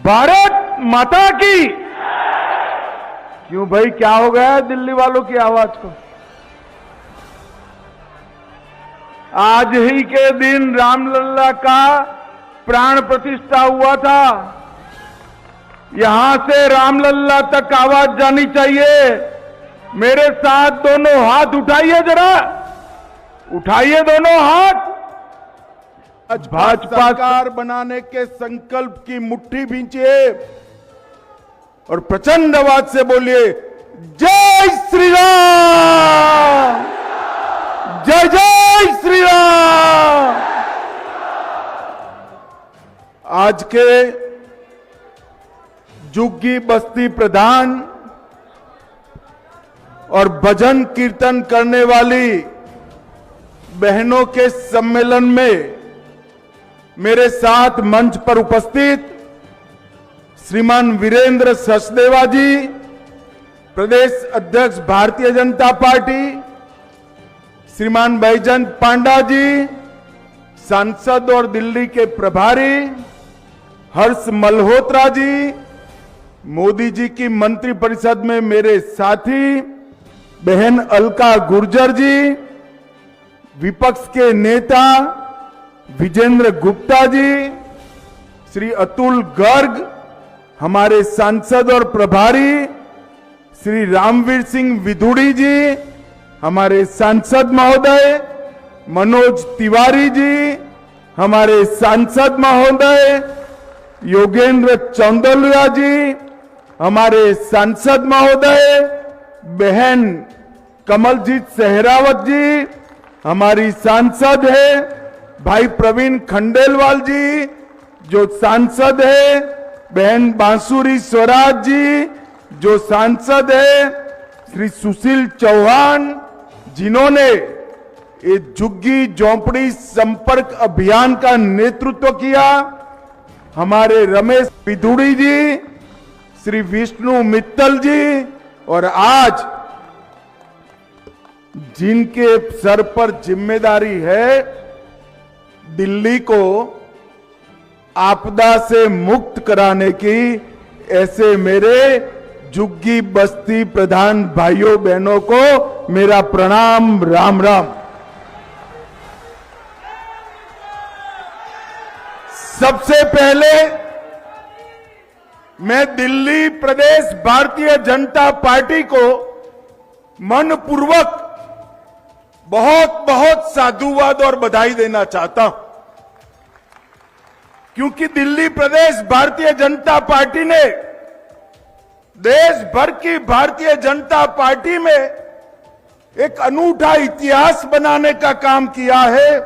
भारत माता की। क्यों भाई, क्या हो गया है दिल्ली वालों की आवाज को? आज ही के दिन रामलला का प्राण प्रतिष्ठा हुआ था। यहां से रामलला तक आवाज जानी चाहिए। मेरे साथ दोनों हाथ उठाइए, जरा उठाइए दोनों हाथ। आज भाजपा सरकार बनाने के संकल्प की मुट्ठी भींचिए और प्रचंड आवाज से बोलिए, जय श्री राम, जय जय श्री राम। आज के जुग्गी बस्ती प्रधान और भजन कीर्तन करने वाली बहनों के सम्मेलन में मेरे साथ मंच पर उपस्थित श्रीमान वीरेंद्र सचदेवा जी, प्रदेश अध्यक्ष भारतीय जनता पार्टी, श्रीमान बैजयंत पांडा जी, सांसद और दिल्ली के प्रभारी हर्ष मल्होत्रा जी, मोदी जी की मंत्रिपरिषद में मेरे साथी बहन अलका गुर्जर जी, विपक्ष के नेता विजेंद्र गुप्ता जी, श्री अतुल गर्ग, हमारे सांसद और प्रभारी श्री रामवीर सिंह विधुड़ी जी, हमारे सांसद महोदय मनोज तिवारी जी, हमारे सांसद महोदय योगेंद्र चौंदलिया जी, हमारे सांसद महोदय बहन कमलजीत सहरावत जी, हमारी सांसद है भाई प्रवीण खंडेलवाल जी जो सांसद है, बहन बांसुरी स्वराज जी जो सांसद है, श्री सुशील चौहान जिन्होंने ये झुग्गी झोंपड़ी संपर्क अभियान का नेतृत्व किया, हमारे रमेश विधुड़ी जी, श्री विष्णु मित्तल जी, और आज जिनके सर पर जिम्मेदारी है दिल्ली को आपदा से मुक्त कराने की, ऐसे मेरे झुग्गी बस्ती प्रधान भाइयों बहनों को मेरा प्रणाम, राम राम। सबसे पहले मैं दिल्ली प्रदेश भारतीय जनता पार्टी को मनपूर्वक बहुत बहुत साधुवाद और बधाई देना चाहता हूं, क्योंकि दिल्ली प्रदेश भारतीय जनता पार्टी ने देश भर की भारतीय जनता पार्टी में एक अनूठा इतिहास बनाने का काम किया है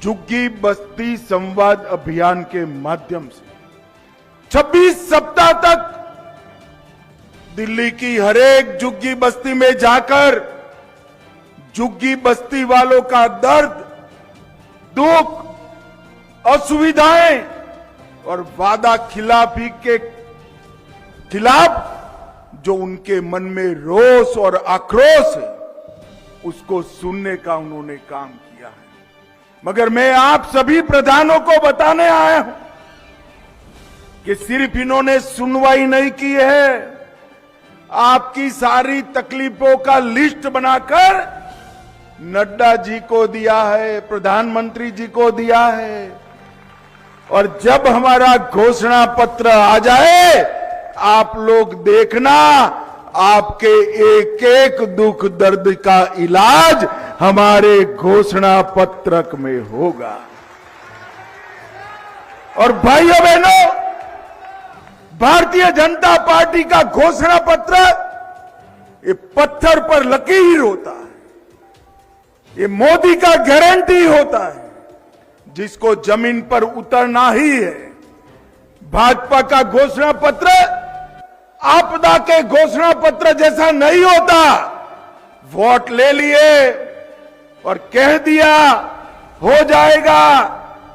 झुग्गी बस्ती संवाद अभियान के माध्यम से। 26 सप्ताह तक दिल्ली की हरेक झुग्गी बस्ती में जाकर झुग्गी बस्ती वालों का दर्द, दुख, असुविधाएं और वादा खिलाफी के खिलाफ जो उनके मन में रोष और आक्रोश है उसको सुनने का उन्होंने काम किया है। मगर मैं आप सभी प्रधानों को बताने आया हूं कि सिर्फ इन्होंने सुनवाई नहीं की है, आपकी सारी तकलीफों का लिस्ट बनाकर नड्डा जी को दिया है, प्रधानमंत्री जी को दिया है, और जब हमारा घोषणा पत्र आ जाए आप लोग देखना, आपके एक एक दुख दर्द का इलाज हमारे घोषणा पत्रक में होगा। और भाइयों बहनों, भारतीय जनता पार्टी का घोषणा पत्र ये पत्थर पर लकीर होता है, ये मोदी का गारंटी होता है जिसको जमीन पर उतरना ही है। भाजपा का घोषणा पत्र आपदा के घोषणा पत्र जैसा नहीं होता। वोट ले लिए और कह दिया हो जाएगा,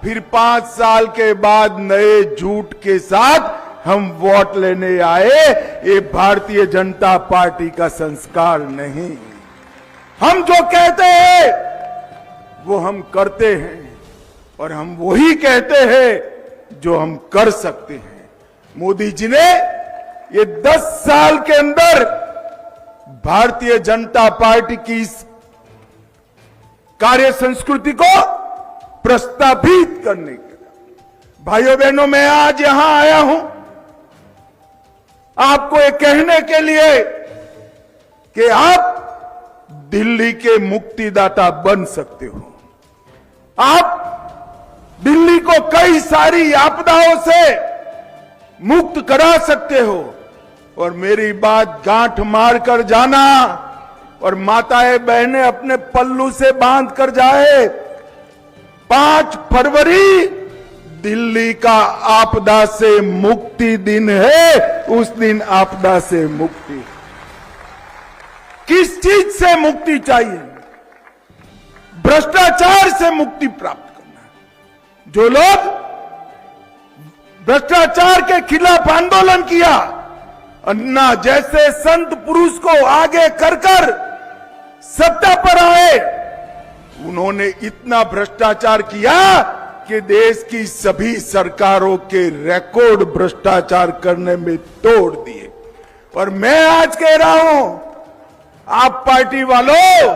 फिर 5 साल के बाद नए झूठ के साथ हम वोट लेने आए। ये भारतीय जनता पार्टी का संस्कार नहीं। हम जो कहते हैं वो हम करते हैं और हम वही कहते हैं जो हम कर सकते हैं। मोदी जी ने ये 10 साल के अंदर भारतीय जनता पार्टी की इस कार्य संस्कृति को प्रस्तावित करने के लिए, भाइयों बहनों, मैं आज यहां आया हूं आपको ये कहने के लिए कि आप दिल्ली के मुक्तिदाता बन सकते हो। आप दिल्ली को कई सारी आपदाओं से मुक्त करा सकते हो। और मेरी बात गांठ मार कर जाना और माताएं बहनें अपने पल्लू से बांध कर जाए। 5 फरवरी दिल्ली का आपदा से मुक्ति दिन है। उस दिन आपदा से मुक्ति, किस चीज से मुक्ति चाहिए? भ्रष्टाचार से मुक्ति प्राप्त करना है। जो लोग भ्रष्टाचार के खिलाफ आंदोलन किया, अन्ना जैसे संत पुरुष को आगे कर सत्ता पर आए, उन्होंने इतना भ्रष्टाचार किया कि देश की सभी सरकारों के रिकॉर्ड भ्रष्टाचार करने में तोड़ दिए। और मैं आज कह रहा हूं, आप पार्टी वालों,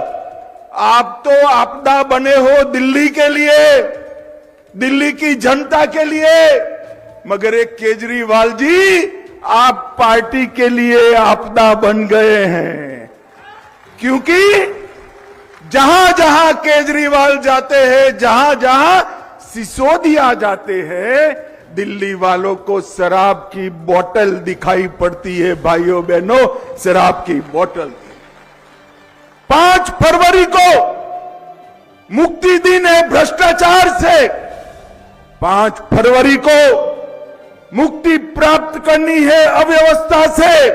आप तो आपदा बने हो दिल्ली के लिए, दिल्ली की जनता के लिए, मगर एक केजरीवाल जी आप पार्टी के लिए आपदा बन गए हैं। क्योंकि जहां जहां केजरीवाल जाते हैं, जहां जहां सिसोदिया जाते हैं, दिल्ली वालों को शराब की बोतल दिखाई पड़ती है। भाइयों बहनों, शराब की बोतल। 5 फरवरी को मुक्ति दिन है भ्रष्टाचार से। 5 फरवरी को मुक्ति प्राप्त करनी है अव्यवस्था से।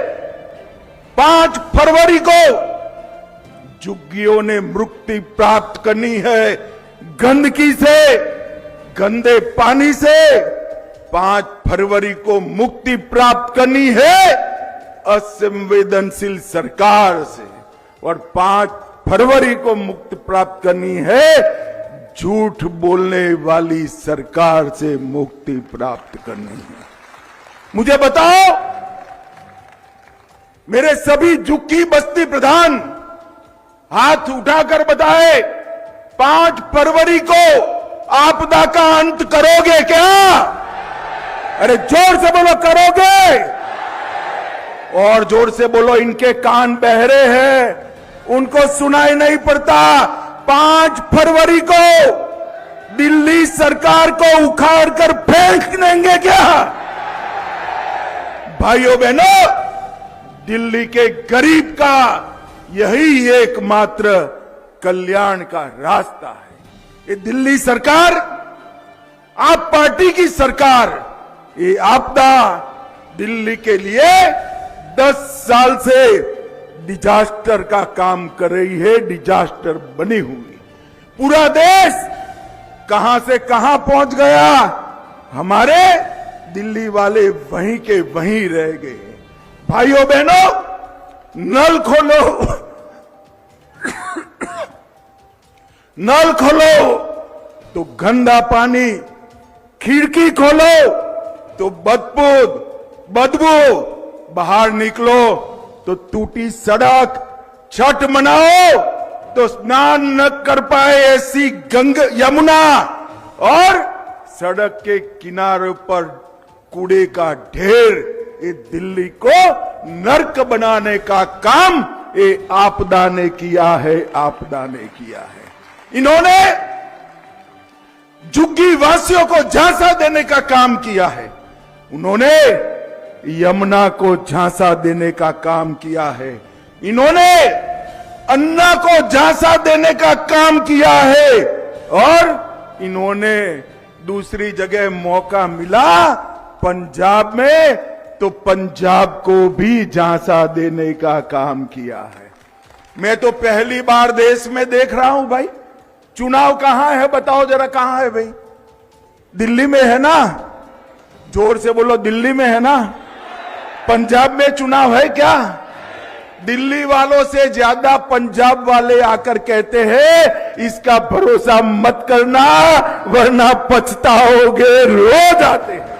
5 फरवरी को झुग्गियों ने मुक्ति प्राप्त करनी है गंदगी से, गंदे पानी से। 5 फरवरी को मुक्ति प्राप्त करनी है असंवेदनशील सरकार से। और 5 फरवरी को मुक्ति प्राप्त करनी है झूठ बोलने वाली सरकार से मुक्ति प्राप्त करनी है। मुझे बताओ, मेरे सभी झुग्गी बस्ती प्रधान हाथ उठाकर बताए, 5 फरवरी को आपदा का अंत करोगे क्या? अरे जोर से बोलो, करोगे? और जोर से बोलो, इनके कान बहरे हैं, उनको सुनाई नहीं पड़ता। 5 फरवरी को दिल्ली सरकार को उखाड़ कर फेंक देंगे क्या? भाइयों बहनों, दिल्ली के गरीब का यही एकमात्र कल्याण का रास्ता है। ये दिल्ली सरकार, आप पार्टी की सरकार, ये आपदा दिल्ली के लिए 10 साल से डिजास्टर का काम कर रही है, डिजास्टर बनी हुई। पूरा देश कहां से कहां पहुंच गया, हमारे दिल्ली वाले वहीं के वहीं रह गए। भाइयों बहनों, नल खोलो नल खोलो तो गंदा पानी, खिड़की खोलो तो बदबू, बाहर निकलो तो टूटी सड़क, छठ मनाओ तो स्नान न कर पाए ऐसी यमुना, और सड़क के किनारे पर कूड़े का ढेर। ये दिल्ली को नर्क बनाने का काम ये आपदा ने किया है, आपदा ने किया है। इन्होंने झुग्गी वासियों को झांसा देने का काम किया है, उन्होंने यमुना को झांसा देने का काम किया है, इन्होंने अन्ना को झांसा देने का काम किया है, और इन्होंने दूसरी जगह मौका मिला पंजाब में तो पंजाब को भी झांसा देने का काम किया है। मैं तो पहली बार देश में देख रहा हूं भाई, चुनाव कहां है बताओ जरा, कहां है भाई? दिल्ली में है ना? जोर से बोलो, दिल्ली में है ना? पंजाब में चुनाव है क्या? दिल्ली वालों से ज्यादा पंजाब वाले आकर कहते हैं इसका भरोसा मत करना वरना पछताओगे, रोज आते हैं।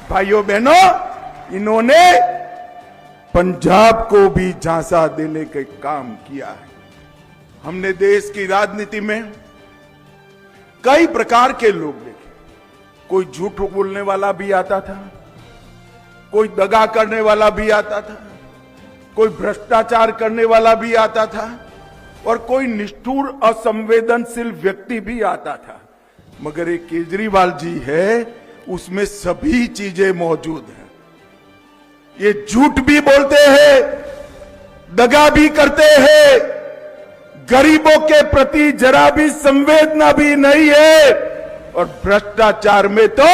भाइयों बहनों, इन्होंने पंजाब को भी झांसा देने का काम किया है। हमने देश की राजनीति में कई प्रकार के लोग देखे। कोई झूठ बोलने वाला भी आता था, कोई दगा करने वाला भी आता था, कोई भ्रष्टाचार करने वाला भी आता था और कोई निष्ठुर असंवेदनशील व्यक्ति भी आता था। मगर ये केजरीवाल जी है, उसमें सभी चीजें मौजूद हैं। ये झूठ भी बोलते हैं, दगा भी करते हैं, गरीबों के प्रति जरा भी संवेदना भी नहीं है और भ्रष्टाचार में तो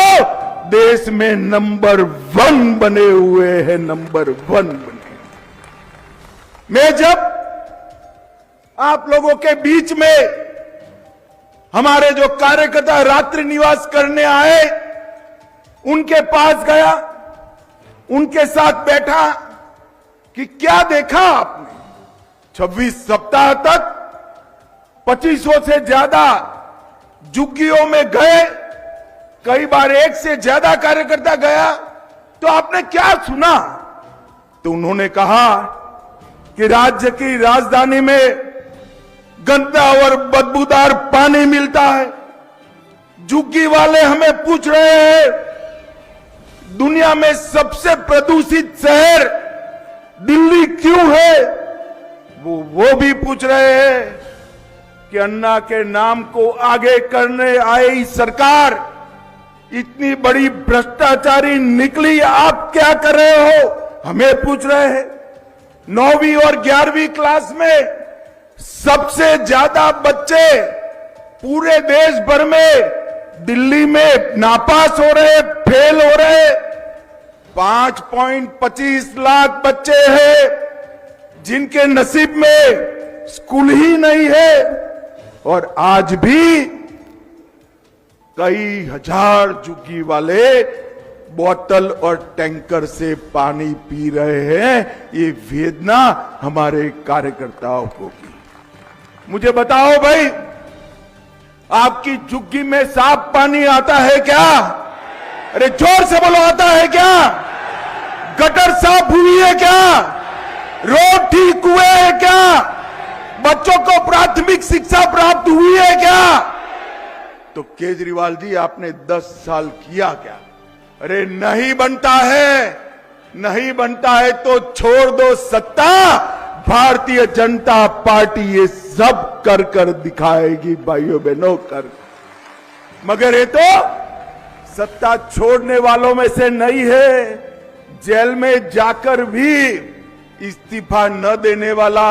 देश में नंबर 1 बने हुए हैं, नंबर 1 बने। मैं जब आप लोगों के बीच में हमारे जो कार्यकर्ता रात्रि निवास करने आए, उनके पास गया, उनके साथ बैठा कि क्या देखा आपने। 26 सप्ताह तक 2500 से ज्यादा झुग्गियों में गए, कई बार 1 से ज्यादा कार्यकर्ता गया, तो आपने क्या सुना। तो उन्होंने कहा कि राज्य की राजधानी में गंदा और बदबूदार पानी मिलता है। झुग्गी वाले हमें पूछ रहे हैं, दुनिया में सबसे प्रदूषित शहर दिल्ली क्यों है। वो भी पूछ रहे हैं कि अन्ना के नाम को आगे करने आई सरकार इतनी बड़ी भ्रष्टाचारी निकली, आप क्या कर रहे हो, हमें पूछ रहे हैं। 9वीं और 11वीं क्लास में सबसे ज्यादा बच्चे पूरे देश भर में दिल्ली में नापास हो रहे, फेल हो रहे। 5.25 लाख बच्चे हैं जिनके नसीब में स्कूल ही नहीं है और आज भी कई हजार झुग्गी वाले बोतल और टैंकर से पानी पी रहे हैं। ये वेदना हमारे कार्यकर्ताओं को की। मुझे बताओ भाई, आपकी झुग्गी में साफ पानी आता है क्या? अरे जोर से बोलो, आता है क्या? गटर साफ हुई है क्या? रोड ठीक हुए हैं क्या? बच्चों को प्राथमिक शिक्षा प्राप्त हुई है क्या? तो केजरीवाल जी, आपने 10 साल किया क्या? अरे नहीं बनता है, नहीं बनता है तो छोड़ दो सत्ता। भारतीय जनता पार्टी ये सब कर कर दिखाएगी भाइयों बहनों, कर। मगर ये तो सत्ता छोड़ने वालों में से नहीं है। जेल में जाकर भी इस्तीफा न देने वाला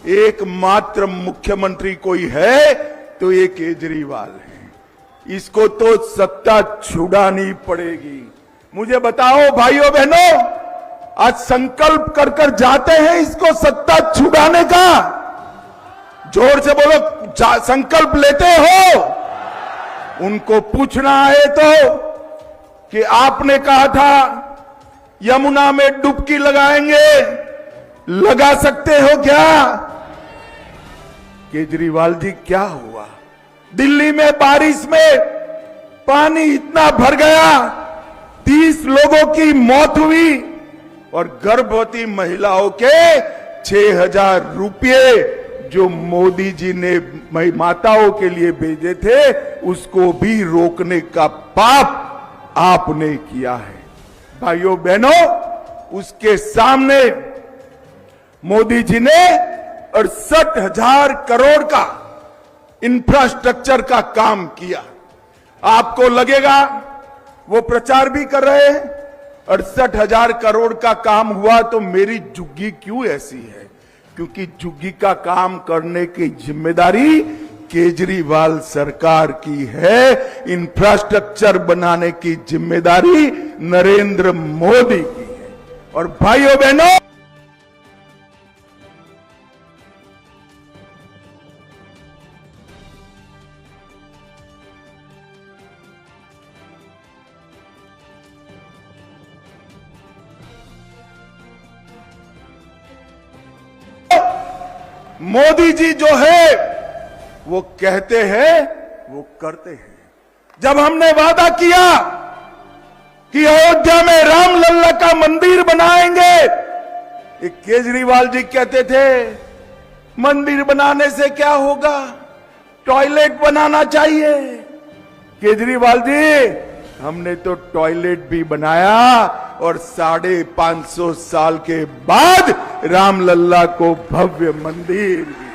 एकमात्र मुख्यमंत्री कोई है तो ये केजरीवाल है। इसको तो सत्ता छुड़ानी पड़ेगी। मुझे बताओ भाइयों बहनों, आज संकल्प कर कर जाते हैं इसको सत्ता छुड़ाने का? जोर से बोलो, संकल्प लेते हो? उनको पूछना है तो कि आपने कहा था यमुना में डुबकी लगाएंगे, लगा सकते हो क्या? केजरीवाल जी, क्या हुआ? दिल्ली में बारिश में पानी इतना भर गया, 30 लोगों की मौत हुई और गर्भवती महिलाओं के 6,000 रुपये जो मोदी जी ने माताओं के लिए भेजे थे, उसको भी रोकने का पाप आपने किया है। भाइयों बहनों, उसके सामने मोदी जी ने 68,000 करोड़ का इंफ्रास्ट्रक्चर का काम किया। आपको लगेगा वो प्रचार भी कर रहे हैं 68,000 करोड़ का काम हुआ तो मेरी झुग्गी क्यों ऐसी है? क्योंकि झुग्गी का काम करने की जिम्मेदारी केजरीवाल सरकार की है, इंफ्रास्ट्रक्चर बनाने की जिम्मेदारी नरेंद्र मोदी की है। और भाइयों बहनों, मोदी जी जो है वो कहते हैं वो करते हैं। जब हमने वादा किया कि अयोध्या में रामलल्ला का मंदिर बनाएंगे। एक केजरीवाल जी कहते थे मंदिर बनाने से क्या होगा, टॉयलेट बनाना चाहिए। केजरीवाल जी, हमने तो टॉयलेट भी बनाया और 550 साल के बाद रामलल्ला को भव्य मंदिर भी।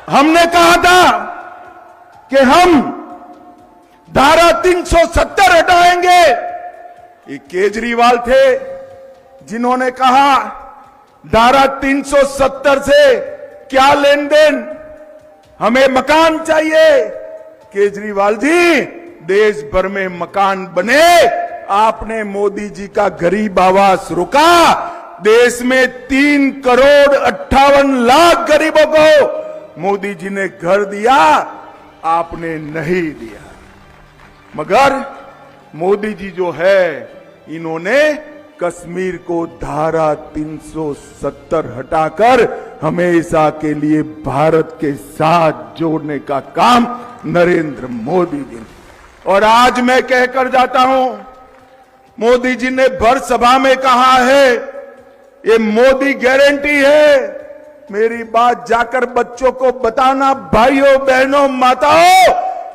हमने कहा था कि हम धारा 370 हटाएंगे। ये केजरीवाल थे जिन्होंने कहा धारा 370 से क्या लेन देन, हमें मकान चाहिए। केजरीवाल जी, देश भर में मकान बने, आपने मोदी जी का गरीब आवास रुका। देश में 3,58,00,000 गरीबों को मोदी जी ने घर दिया, आपने नहीं दिया। मगर मोदी जी जो है, इन्होंने कश्मीर को धारा 370 हटाकर हमेशा के लिए भारत के साथ जोड़ने का काम नरेंद्र मोदी जी ने। और आज मैं कहकर जाता हूं, मोदी जी ने भर सभा में कहा है ये मोदी गारंटी है। मेरी बात जाकर बच्चों को बताना, भाइयों बहनों माताओं,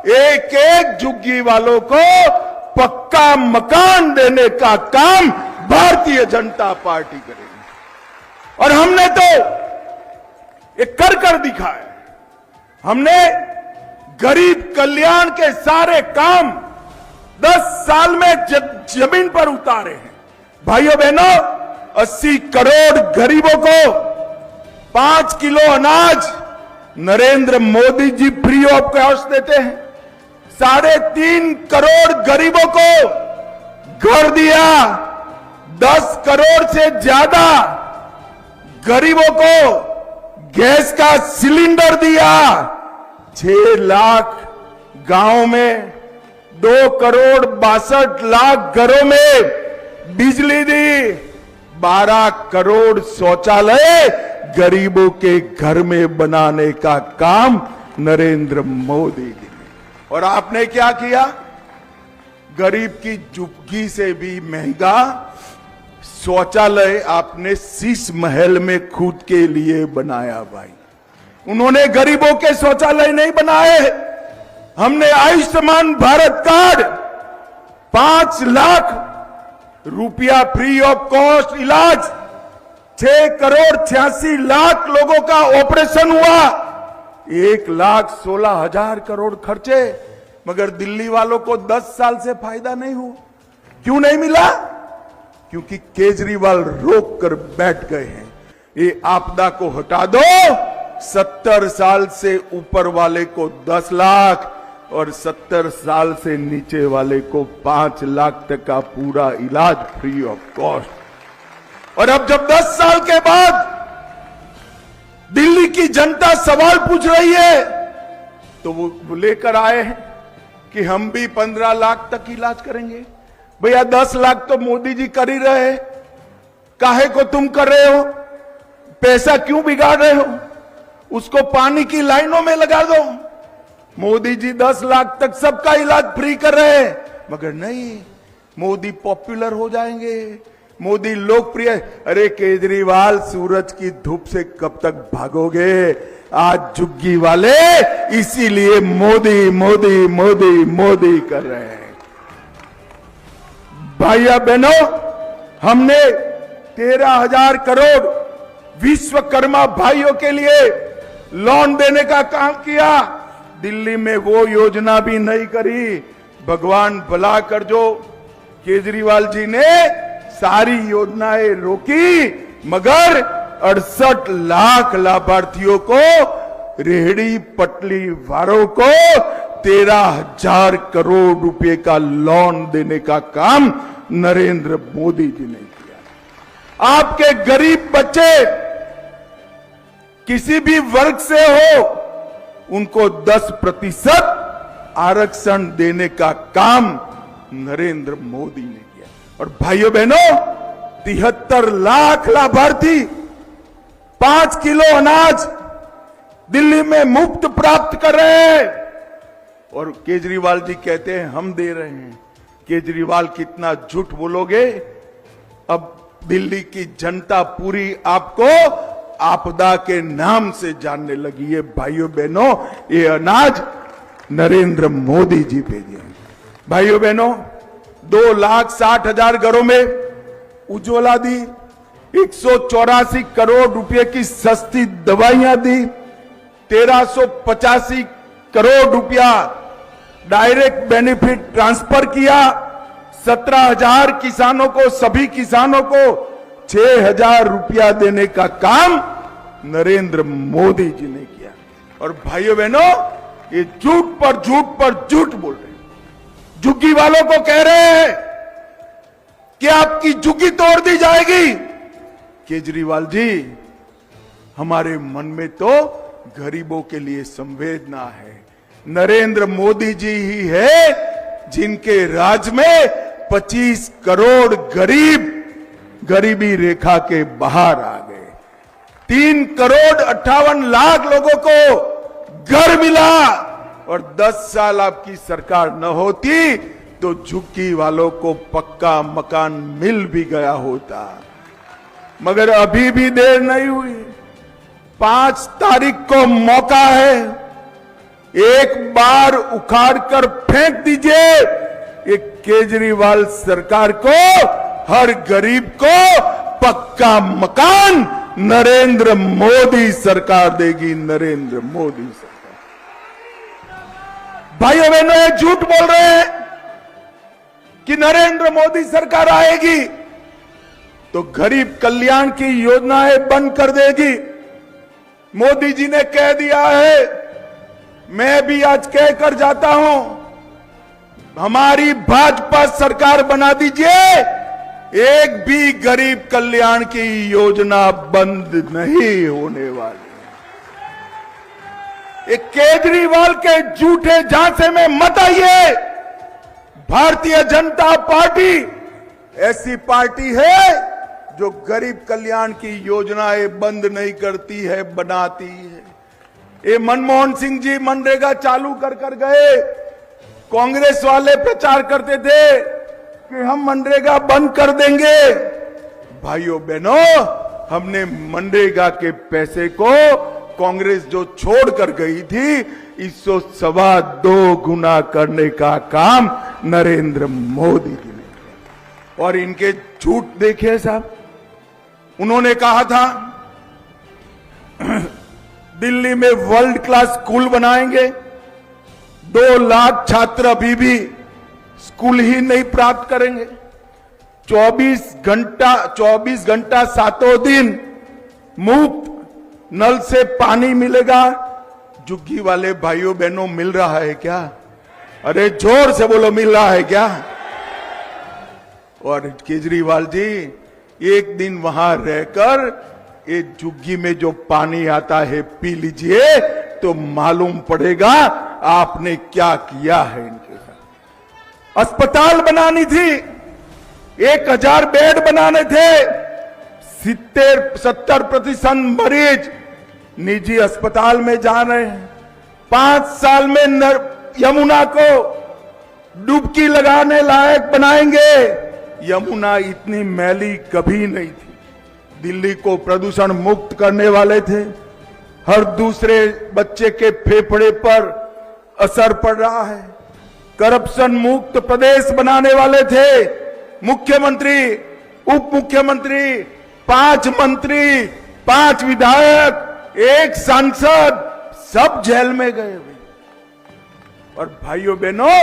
एक एक झुग्गी वालों को पक्का मकान देने का काम भारतीय जनता पार्टी करेगी। और हमने तो ये कर दिखाया। हमने गरीब कल्याण के सारे काम 10 साल में जमीन पर उतारे हैं। भाइयों बहनों, 80 करोड़ गरीबों को 5 किलो अनाज Narendra Modi ji free of cost देते हैं। 3.5 करोड़ गरीबों को घर दिया। 10 करोड़ से ज्यादा गरीबों को गैस का सिलेंडर दिया। 6 लाख गांव में 2,62,00,000 घरों में बिजली दी। 12 करोड़ शौचालय गरीबों के घर में बनाने का काम नरेंद्र मोदी जी ने। और आपने क्या किया? गरीब की झुग्गी से भी महंगा शौचालय आपने शीश महल में खुद के लिए बनाया। भाई, उन्होंने गरीबों के शौचालय नहीं बनाए। हमने आयुष्मान भारत कार्ड 5 लाख रुपया फ्री ऑफ कॉस्ट इलाज, 6,86,00,000 लोगों का ऑपरेशन हुआ, 1,16,000 करोड़ खर्चे। मगर दिल्ली वालों को 10 साल से फायदा नहीं हुआ। क्यों नहीं मिला? क्योंकि केजरीवाल रोक कर बैठ गए हैं। ये आपदा को हटा दो, 70 साल से ऊपर वाले को 10 लाख और 70 साल से नीचे वाले को 5 लाख तक का पूरा इलाज फ्री ऑफ कॉस्ट। और अब जब 10 साल के बाद दिल्ली की जनता सवाल पूछ रही है, तो वो लेकर आए हैं कि हम भी 15 लाख तक इलाज करेंगे। भैया 10 लाख तो मोदी जी कर ही रहे, काहे को तुम कर रहे हो? पैसा क्यों बिगाड़ रहे हो? उसको पानी की लाइनों में लगा दो। मोदी जी 10 लाख तक सबका इलाज फ्री कर रहे हैं। मगर नहीं, मोदी पॉपुलर हो जाएंगे, मोदी लोकप्रिय। अरे केजरीवाल, सूरज की धूप से कब तक भागोगे? आज झुग्गी वाले इसीलिए मोदी मोदी मोदी मोदी कर रहे हैं। भाइयों बहनों, हमने 13,000 करोड़ विश्वकर्मा भाइयों के लिए लोन देने का काम किया। दिल्ली में वो योजना भी नहीं करी। भगवान भला कर, जो केजरीवाल जी ने सारी योजनाएं रोकी, मगर 68 लाख लाभार्थियों को, रेहड़ी पटली वालों को 13,000 करोड़ रुपए का लोन देने का काम नरेंद्र मोदी जी ने किया। आपके गरीब बच्चे किसी भी वर्ग से हो, उनको 10% आरक्षण देने का काम नरेंद्र मोदी ने किया। और भाइयों बहनों, 73 लाख लाभार्थी 5 किलो अनाज दिल्ली में मुफ्त प्राप्त कर रहे हैं। और केजरीवाल जी कहते हैं हम दे रहे हैं। केजरीवाल कितना झूठ बोलोगे। अब दिल्ली की जनता पूरी आपको आपदा के नाम से जानने लगी है। भाइयों बहनों, ये अनाज नरेंद्र मोदी जी भेजे। भाइयों बहनों, 2,60,000 घरों में उज्ज्वला दी, 184 करोड़ रुपए की सस्ती दवाइयां दी, 1385 करोड़ रुपया डायरेक्ट बेनिफिट ट्रांसफर किया, 17,000 किसानों को, सभी किसानों को 6,000 रुपया देने का काम नरेंद्र मोदी जी ने किया। और भाइयों बहनों, ये झूठ पर झूठ पर झूठ बोल रहे हैं। झुग्गी वालों को कह रहे हैं कि आपकी झुग्गी तोड़ दी जाएगी। केजरीवाल जी, हमारे मन में तो गरीबों के लिए संवेदना है। नरेंद्र मोदी जी ही है जिनके राज में 25 करोड़ गरीब गरीबी रेखा के बाहर आ गए। 3 करोड़ 58 लाख लोगों को घर मिला। और 10 साल आपकी सरकार न होती तो झुग्गी वालों को पक्का मकान मिल भी गया होता। मगर अभी भी देर नहीं हुई। 5 तारीख को मौका है। एक बार उखाड़कर फेंक दीजिए ये केजरीवाल सरकार को। हर गरीब को पक्का मकान नरेंद्र मोदी सरकार देगी। नरेंद्र मोदी सरकार। भाइयों बहनों, ये झूठ बोल रहे हैं कि नरेंद्र मोदी सरकार आएगी तो गरीब कल्याण की योजनाएं बंद कर देगी। मोदी जी ने कह दिया है, मैं भी आज कहकर जाता हूं, हमारी भाजपा सरकार बना दीजिए, एक भी गरीब कल्याण की योजना बंद नहीं होने वाली। एक केजरीवाल के झूठे झांसे में मत आइए। भारतीय जनता पार्टी ऐसी पार्टी है जो गरीब कल्याण की योजनाएं बंद नहीं करती है, बनाती है। ये मनमोहन सिंह जी मनरेगा चालू कर गए। कांग्रेस वाले प्रचार करते थे कि हम मनरेगा बंद कर देंगे। भाइयों बहनों, हमने मनरेगा के पैसे को कांग्रेस जो छोड़ कर गई थी, इसको 2.25 गुना करने का काम नरेंद्र मोदी जी ने किया। और इनके झूठ देखिए साहब। उन्होंने कहा था दिल्ली में वर्ल्ड क्लास स्कूल बनाएंगे। 2 लाख छात्र अभी भी स्कूल ही नहीं प्राप्त करेंगे। 24 घंटा सातों दिन मुफ्त नल से पानी मिलेगा। झुग्गी वाले भाइयों बहनों, मिल रहा है क्या? अरे जोर से बोलो, मिल रहा है क्या? और केजरीवाल जी, एक दिन वहां रहकर ये झुग्गी में जो पानी आता है पी लीजिए तो मालूम पड़ेगा आपने क्या किया है इनके साथ। अस्पताल बनानी थी, 1000 बेड बनाने थे। 70% मरीज निजी अस्पताल में जा रहे हैं। 5 साल में यमुना को डुबकी लगाने लायक बनाएंगे। यमुना इतनी मैली कभी नहीं थी। दिल्ली को प्रदूषण मुक्त करने वाले थे। हर दूसरे बच्चे के फेफड़े पर असर पड़ रहा है। करप्शन मुक्त प्रदेश बनाने वाले थे। मुख्यमंत्री, उप मुख्यमंत्री, 5 मंत्री, 5 विधायक, 1 सांसद, सब जेल में गए हुए। और भाइयों बहनों,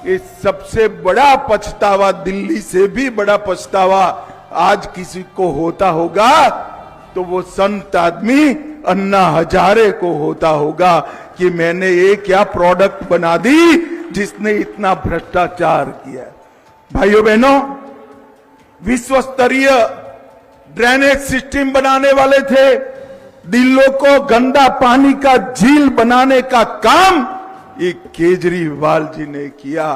ये सबसे बड़ा पछतावा, दिल्ली से भी बड़ा पछतावा आज किसी को होता होगा तो वो संत आदमी अन्ना हजारे को होता होगा कि मैंने ये क्या प्रोडक्ट बना दी जिसने इतना भ्रष्टाचार किया। भाइयों बहनों, विश्व स्तरीय ड्रेनेज सिस्टम बनाने वाले थे। दिल्ली को गंदा पानी का झील बनाने का काम ये केजरीवाल जी ने किया।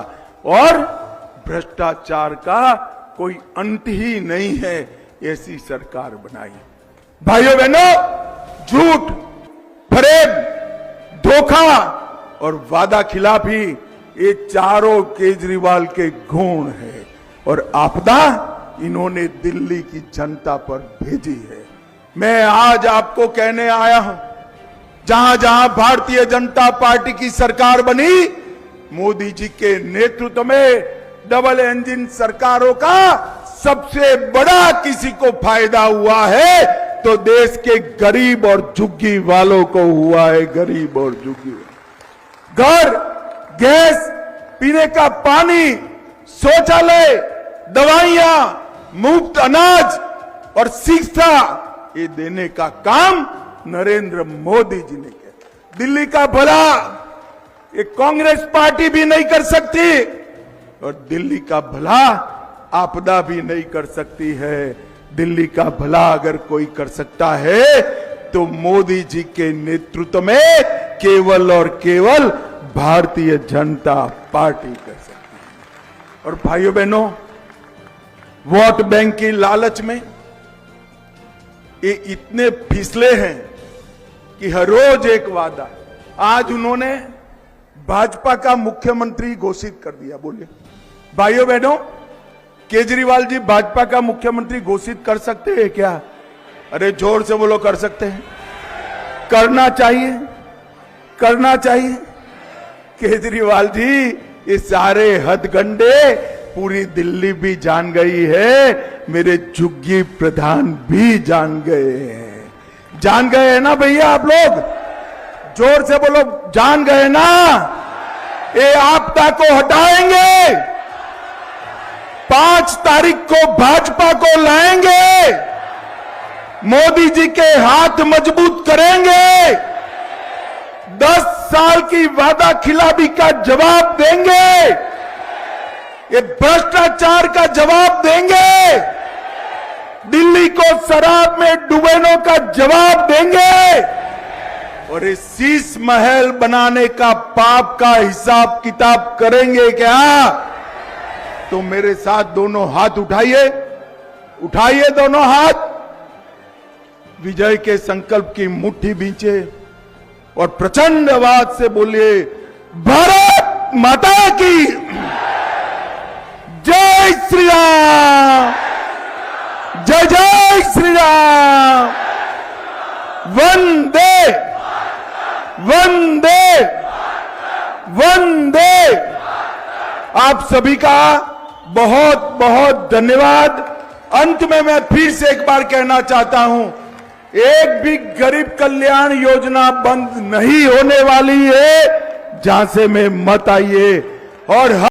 और भ्रष्टाचार का कोई अंत ही नहीं है, ऐसी सरकार बनाई। भाइयों बहनों, झूठ, फरेब, धोखा और वादा खिलाफी, ये चारों केजरीवाल के गुण है। और आपदा इन्होंने दिल्ली की जनता पर भेजी है। मैं आज आपको कहने आया हूं, जहां जहां भारतीय जनता पार्टी की सरकार बनी, मोदी जी के नेतृत्व में डबल इंजन सरकारों का सबसे बड़ा किसी को फायदा हुआ है तो देश के गरीब और झुग्गी वालों को हुआ है। गरीब और झुग्गी, घर, गैस, पीने का पानी, शौचालय, दवाइयां, मुफ्त अनाज और शिक्षा, ये देने का काम नरेंद्र मोदी जी ने किया। दिल्ली का भला ये कांग्रेस पार्टी भी नहीं कर सकती और दिल्ली का भला आपदा भी नहीं कर सकती है। दिल्ली का भला अगर कोई कर सकता है तो मोदी जी के नेतृत्व में केवल और केवल भारतीय जनता पार्टी कर सकती है। और भाइयों बहनों, वोट बैंक की लालच में ये इतने फिसले हैं कि हर रोज एक वादा। आज उन्होंने भाजपा का मुख्यमंत्री घोषित कर दिया। बोलिए भाइयों बहनों, केजरीवाल जी भाजपा का मुख्यमंत्री घोषित कर सकते हैं क्या? अरे जोर से बोलो, कर सकते हैं, करना चाहिए, करना चाहिए। केजरीवाल जी ये सारे हथगंडे पूरी दिल्ली भी जान गई है, मेरे झुग्गी प्रधान भी जान गए हैं। जान गए हैं ना भैया आप लोग? जोर से बोलो, जान गए ना? ये आपदा को हटाएंगे, 5 तारीख को भाजपा को लाएंगे, मोदी जी के हाथ मजबूत करेंगे, 10 साल की वादा खिलाफी का जवाब देंगे, ये भ्रष्टाचार का जवाब देंगे, दिल्ली को शराब में डुबोने का जवाब देंगे और इस शीश महल बनाने का पाप का हिसाब किताब करेंगे क्या? तो मेरे साथ दोनों हाथ उठाइए, उठाइए दोनों हाथ, विजय के संकल्प की मुट्ठी बींचे और प्रचंड आवाज से बोलिए, भारत माता की जय श्री राम, जय जय श्री राम, वंदे वंदे वंदे। आप सभी का बहुत बहुत धन्यवाद। अंत में मैं फिर से एक बार कहना चाहता हूं, एक भी गरीब कल्याण योजना बंद नहीं होने वाली है। झांसे में मत आइए और